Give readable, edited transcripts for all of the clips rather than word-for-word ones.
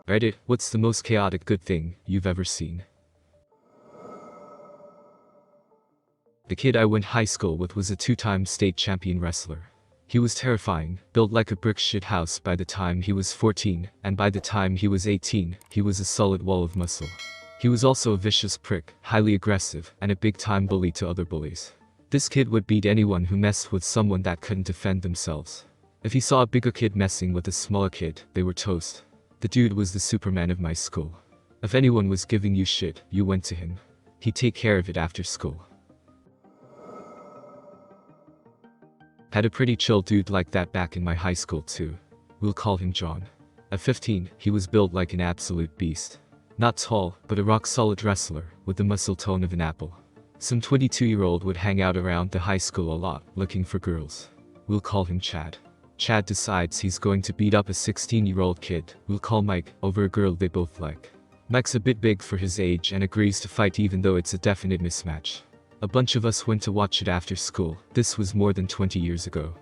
Reddit, what's the most chaotic good thing you've ever seen? The kid I went high school with was a 2-time state champion wrestler. He was terrifying, built like a brick shit house by the time he was 14, and by the time he was 18, he was a solid wall of muscle. He was also a vicious prick, highly aggressive, and a big-time bully to other bullies. This kid would beat anyone who messed with someone that couldn't defend themselves. If he saw a bigger kid messing with a smaller kid, they were toast. The dude was the Superman of my school. If anyone was giving you shit, you went to him. He'd take care of it after school. Had a pretty chill dude like that back in my high school too. We'll call him John. At 15, he was built like an absolute beast. Not tall, but a rock-solid wrestler, with the muscle tone of an apple. Some 22-year-old would hang out around the high school a lot, looking for girls. We'll call him Chad. Chad decides he's going to beat up a 16-year-old kid, we'll call Mike, over a girl they both like. Mike's a bit big for his age and agrees to fight even though it's a definite mismatch. A bunch of us went to watch it after school. This was more than 20 years ago.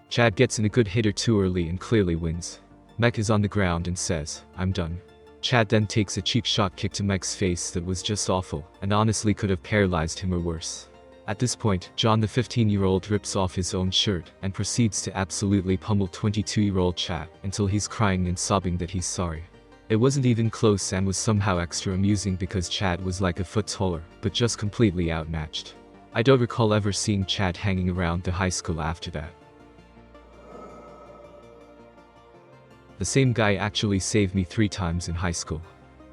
Chad gets in a good hit or two early and clearly wins. Mike is on the ground and says, "I'm done." Chad then takes a cheap shot kick to Mike's face that was just awful, and honestly could have paralyzed him or worse. At this point, John the 15-year-old rips off his own shirt and proceeds to absolutely pummel 22-year-old Chad until he's crying and sobbing that he's sorry. It wasn't even close and was somehow extra amusing because Chad was like a foot taller, but just completely outmatched. I don't recall ever seeing Chad hanging around the high school after that. The same guy actually saved me 3 times in high school.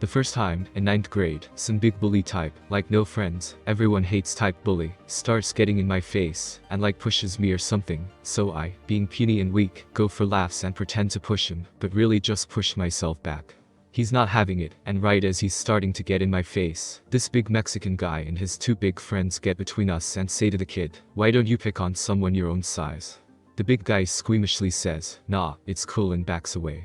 The first time, in 9th grade, some big bully type, like no friends, everyone hates type bully, starts getting in my face, and like pushes me or something, so I, being puny and weak, go for laughs and pretend to push him, but really just push myself back. He's not having it, and right as he's starting to get in my face, this big Mexican guy and his 2 big friends get between us and say to the kid, "Why don't you pick on someone your own size?" The big guy squeamishly says, "Nah, it's cool," and backs away.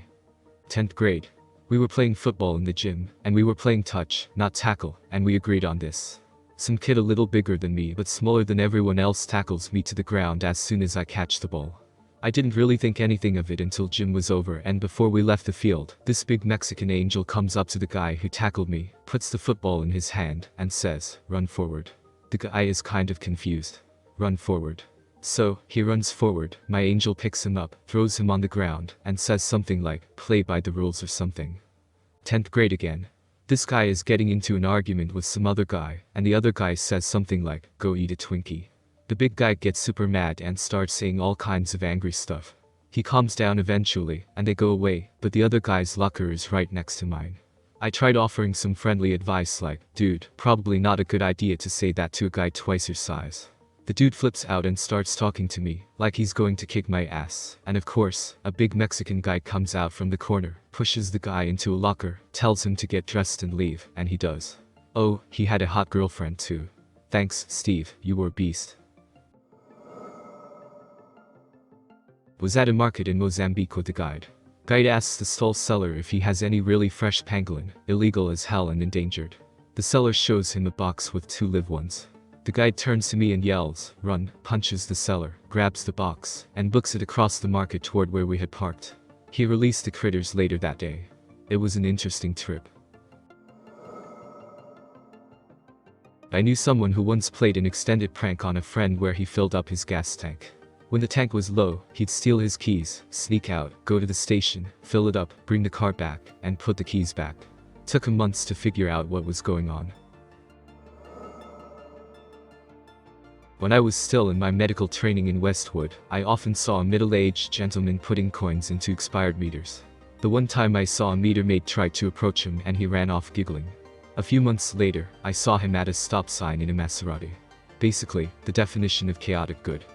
10th grade. We were playing football in the gym, and we were playing touch, not tackle, and we agreed on this. Some kid a little bigger than me but smaller than everyone else tackles me to the ground as soon as I catch the ball. I didn't really think anything of it until gym was over, and before we left the field, this big Mexican angel comes up to the guy who tackled me, puts the football in his hand, and says, "Run forward." The guy is kind of confused. "Run forward." So, he runs forward, my angel picks him up, throws him on the ground, and says something like, "Play by the rules" or something. 10th grade again. This guy is getting into an argument with some other guy, and the other guy says something like, "Go eat a Twinkie." The big guy gets super mad and starts saying all kinds of angry stuff. He calms down eventually, and they go away, but the other guy's locker is right next to mine. I tried offering some friendly advice like, "Dude, probably not a good idea to say that to a guy twice your size." The dude flips out and starts talking to me, like he's going to kick my ass, and of course, a big Mexican guy comes out from the corner, pushes the guy into a locker, tells him to get dressed and leave, and he does. Oh, he had a hot girlfriend too. Thanks, Steve, you were a beast. Was at a market in Mozambique with the guide. Guide asks the stall seller if he has any really fresh pangolin, illegal as hell and endangered. The seller shows him a box with 2 live ones. The guide turns to me and yells, "Run," punches the seller, grabs the box, and books it across the market toward where we had parked. He released the critters later that day. It was an interesting trip. I knew someone who once played an extended prank on a friend where he filled up his gas tank. When the tank was low, he'd steal his keys, sneak out, go to the station, fill it up, bring the car back, and put the keys back. Took him months to figure out what was going on. When I was still in my medical training in Westwood, I often saw a middle-aged gentleman putting coins into expired meters. The one time I saw a meter maid try to approach him and he ran off giggling. A few months later, I saw him at a stop sign in a Maserati. Basically, the definition of chaotic good.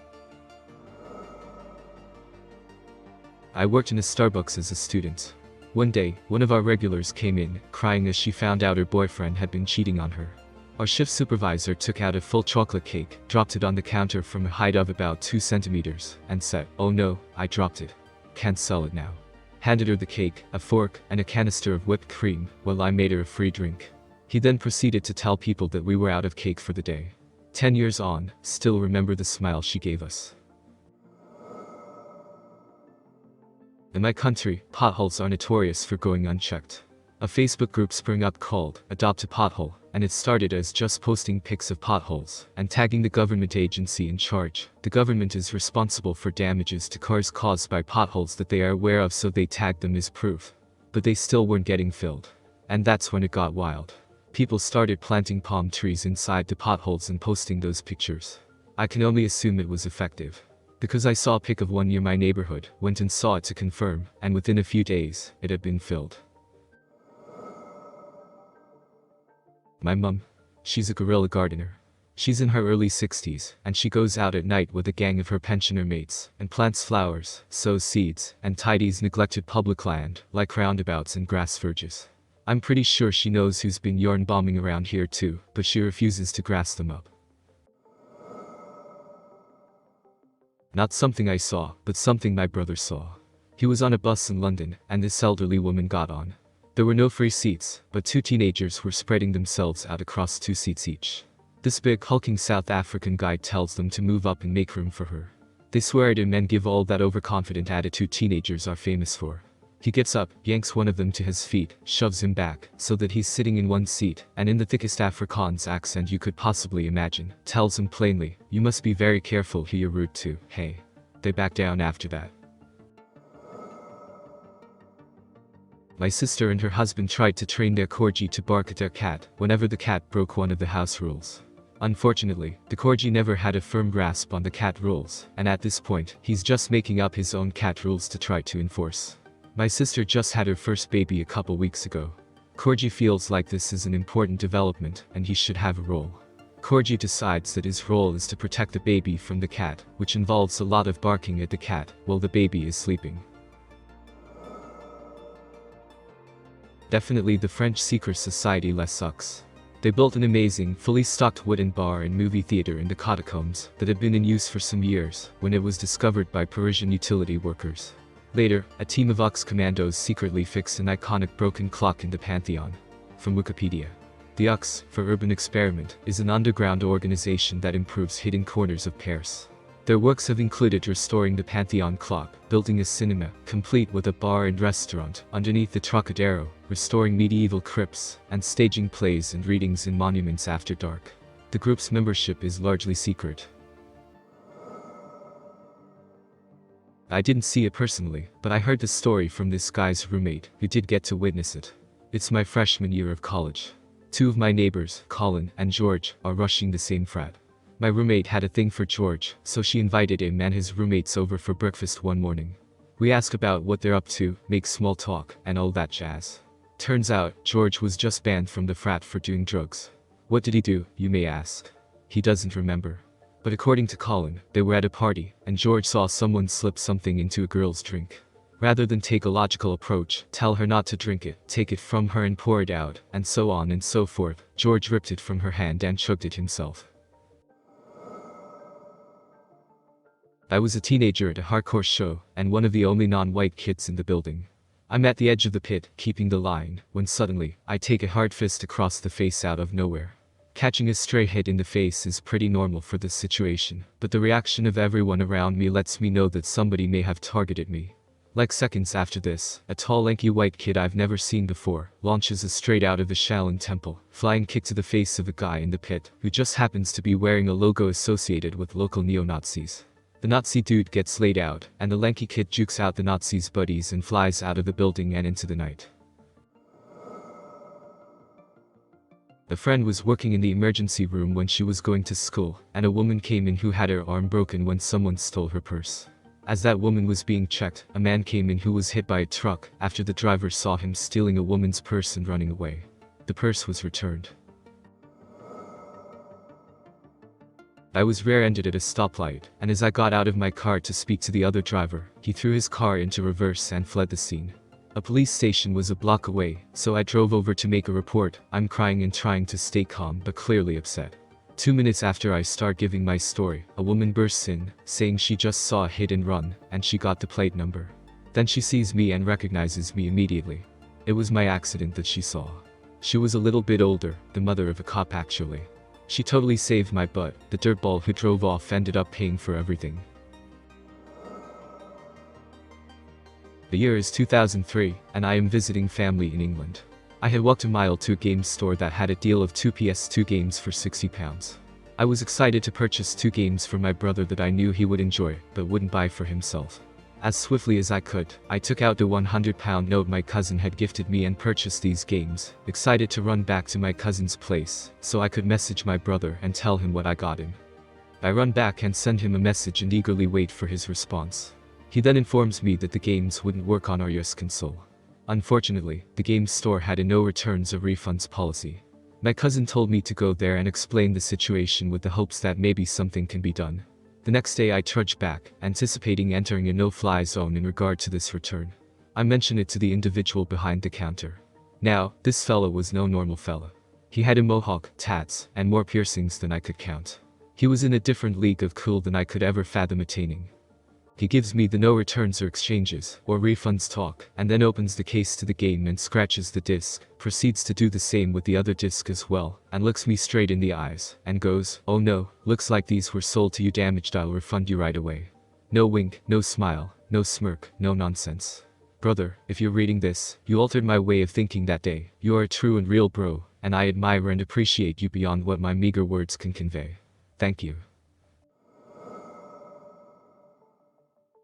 I worked in a Starbucks as a student. One day, one of our regulars came in, crying as she found out her boyfriend had been cheating on her. Our shift supervisor took out a full chocolate cake, dropped it on the counter from a height of about 2 centimeters, and said, "Oh no, I dropped it. Can't sell it now." Handed her the cake, a fork, and a canister of whipped cream, while I made her a free drink. He then proceeded to tell people that we were out of cake for the day. 10 years on, still remember the smile she gave us. In my country, potholes are notorious for going unchecked. A Facebook group sprang up called Adopt a Pothole, and it started as just posting pics of potholes and tagging the government agency in charge. The government is responsible for damages to cars caused by potholes that they are aware of, so they tagged them as proof. But they still weren't getting filled. And that's when it got wild. People started planting palm trees inside the potholes and posting those pictures. I can only assume it was effective, because I saw a pic of one near my neighborhood, went and saw it to confirm, and within a few days, it had been filled. My mum. She's a guerrilla gardener. She's in her early 60s, and she goes out at night with a gang of her pensioner mates, and plants flowers, sows seeds, and tidies neglected public land, like roundabouts and grass verges. I'm pretty sure she knows who's been yarn bombing around here too, but she refuses to grass them up. Not something I saw, but something my brother saw. He was on a bus in London, and this elderly woman got on. There were no free seats, but two teenagers were spreading themselves out across 2 seats each. This big hulking South African guy tells them to move up and make room for her. They swear at him and give all that overconfident attitude teenagers are famous for. He gets up, yanks one of them to his feet, shoves him back, so that he's sitting in one seat, and in the thickest Afrikaans accent you could possibly imagine, tells him plainly, "You must be very careful who you're rude to, hey." They back down after that. My sister and her husband tried to train their Corgi to bark at their cat whenever the cat broke one of the house rules. Unfortunately, the Corgi never had a firm grasp on the cat rules, and at this point, he's just making up his own cat rules to try to enforce. My sister just had her first baby a couple weeks ago. Corgi feels like this is an important development, and he should have a role. Corgi decides that his role is to protect the baby from the cat, which involves a lot of barking at the cat while the baby is sleeping. Definitely the French secret society less sucks. They built an amazing, fully stocked wooden bar and movie theater in the catacombs that had been in use for some years when it was discovered by Parisian utility workers. Later, a team of UX commandos secretly fixed an iconic broken clock in the Pantheon. From Wikipedia. The UX, for Urban Experiment, is an underground organization that improves hidden corners of Paris. Their works have included restoring the Pantheon clock, building a cinema, complete with a bar and restaurant, underneath the Trocadero, restoring medieval crypts, and staging plays and readings in monuments after dark. The group's membership is largely secret. I didn't see it personally, but I heard the story from this guy's roommate, who did get to witness it. It's my freshman year of college. 2 of my neighbors, Colin and George, are rushing the same frat. My roommate had a thing for George, so she invited him and his roommates over for breakfast one morning. We ask about what they're up to, make small talk, and all that jazz. Turns out, George was just banned from the frat for doing drugs. What did he do, you may ask? He doesn't remember. But according to Colin, they were at a party, and George saw someone slip something into a girl's drink. Rather than take a logical approach, tell her not to drink it, take it from her and pour it out, and so on and so forth, George ripped it from her hand and chugged it himself. I was a teenager at a hardcore show, and one of the only non-white kids in the building. I'm at the edge of the pit, keeping the line, when suddenly, I take a hard fist across the face out of nowhere. Catching a stray hit in the face is pretty normal for this situation, but the reaction of everyone around me lets me know that somebody may have targeted me. Like seconds after this, a tall lanky white kid I've never seen before, launches a straight out of the Shaolin temple, flying kick to the face of a guy in the pit, who just happens to be wearing a logo associated with local neo-Nazis. The Nazi dude gets laid out, and the lanky kid jukes out the Nazis' buddies and flies out of the building and into the night. A friend was working in the emergency room when she was going to school, and a woman came in who had her arm broken when someone stole her purse. As that woman was being checked, a man came in who was hit by a truck after the driver saw him stealing a woman's purse and running away. The purse was returned. I was rear-ended at a stoplight, and as I got out of my car to speak to the other driver, he threw his car into reverse and fled the scene. A police station was a block away, so I drove over to make a report. I'm crying and trying to stay calm but clearly upset. 2 minutes after I start giving my story, a woman bursts in, saying she just saw a hit and run, and she got the plate number. Then she sees me and recognizes me immediately. It was my accident that she saw. She was a little bit older, the mother of a cop actually. She totally saved my butt. The dirtball who drove off ended up paying for everything. The year is 2003, and I am visiting family in England. I had walked a mile to a games store that had a deal of 2 PS2 games for £60. I was excited to purchase 2 games for my brother that I knew he would enjoy, but wouldn't buy for himself. As swiftly as I could, I took out the £100 note my cousin had gifted me and purchased these games, excited to run back to my cousin's place, so I could message my brother and tell him what I got him. I run back and send him a message and eagerly wait for his response. He then informs me that the games wouldn't work on our iOS console. Unfortunately, the games store had a no returns or refunds policy. My cousin told me to go there and explain the situation with the hopes that maybe something can be done. The next day I trudged back, anticipating entering a no-fly zone in regard to this return. I mentioned it to the individual behind the counter. Now, this fella was no normal fella. He had a mohawk, tats, and more piercings than I could count. He was in a different league of cool than I could ever fathom attaining. He gives me the no returns or exchanges, or refunds talk, and then opens the case to the game and scratches the disc, proceeds to do the same with the other disc as well, and looks me straight in the eyes, and goes, "Oh no, looks like these were sold to you, damaged, I'll refund you right away." No wink, no smile, no smirk, no nonsense. Brother, if you're reading this, you altered my way of thinking that day. You are a true and real bro, and I admire and appreciate you beyond what my meager words can convey. Thank you.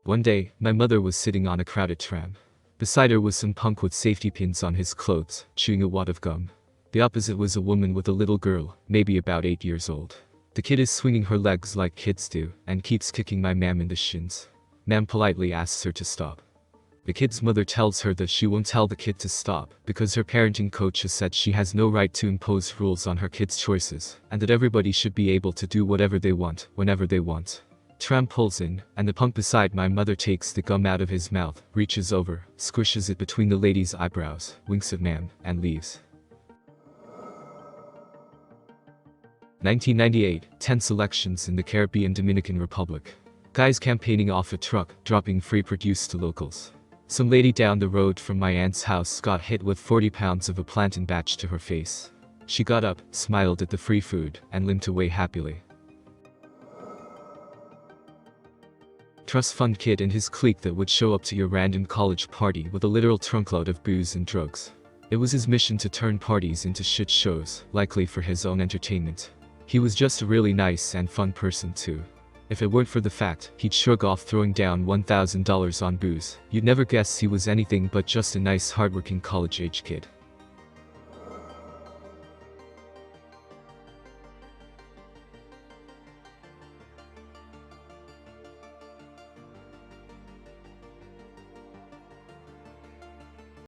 One day, my mother was sitting on a crowded tram. Beside her was some punk with safety pins on his clothes, chewing a wad of gum. The opposite was a woman with a little girl, maybe about 8 years old. The kid is swinging her legs like kids do, and keeps kicking my ma'am in the shins. Ma'am politely asks her to stop. The kid's mother tells her that she won't tell the kid to stop, because her parenting coach has said she has no right to impose rules on her kid's choices, and that everybody should be able to do whatever they want, whenever they want. Tram pulls in, and the punk beside my mother takes the gum out of his mouth, reaches over, squishes it between the lady's eyebrows, winks at ma'am, and leaves. 1998, tense elections in the Caribbean Dominican Republic. Guys campaigning off a truck, dropping free produce to locals. Some lady down the road from my aunt's house got hit with 40 pounds of a plantain batch to her face. She got up, smiled at the free food, and limped away happily. Trust fund kid and his clique that would show up to your random college party with a literal trunkload of booze and drugs. It was his mission to turn parties into shit shows, likely for his own entertainment. He was just a really nice and fun person too. If it weren't for the fact he'd shrug off throwing down $1,000 on booze, you'd never guess he was anything but just a nice hardworking college-age kid.